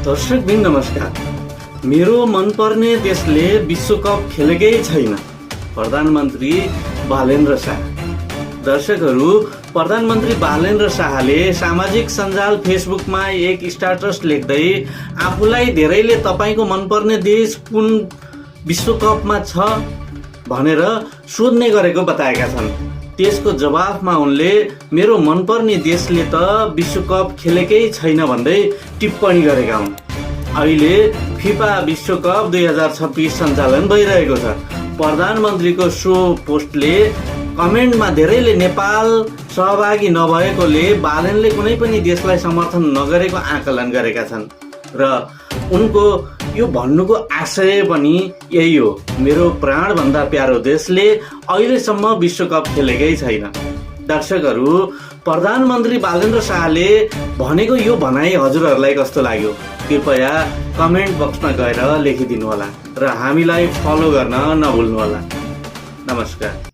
दर्शकबिन नमस्कार। मेरो मनपर्ने देशले विश्वकप खेलेकै छैन, प्रधानमन्त्री बालेन्द्र शाह। दर्शकहरू, प्रधानमन्त्री बालेन्द्र शाहले सामाजिक सञ्जाल फेसबुकमा एक स्ट्याटस लेख्दै आफूलाई धेरैले तपाईको मनपर्ने देश कुन विश्वकपमा छ भनेर सोध्ने गरेको बताएका छन्। त्यसको जवाफमा उनले मेरो मनपर्ने देशले त विश्वकप खेलेकै छैन भन्दै टिप्पणी गरेका हुन्। अहिले फिफा विश्वकप 2026 सञ्चालन भइरहेको छ। प्रधानमन्त्रीको सो पोस्टले कमेन्टमा धेरैले नेपाल सहभागी नभएकोले बालेनले कुनै पनि देशलाई समर्थन नगरेको आकलन गरेका छन् र उनको यो भन्नुको आशय पनि यही हो, मेरो प्राणभन्दा प्यारो देशले अहिलेसम्म विश्वकप खेलेकै छैन। दर्शकहरू, प्रधानमन्त्री बालेन्द्र शाहले भनेको यो भनाइ हजुरहरूलाई कस्तो लाग्यो? कृपया कमेन्ट बक्समा गएर लेखिदिनु होला र हामीलाई फलो गर्न नभुल्नुहोला। नमस्कार।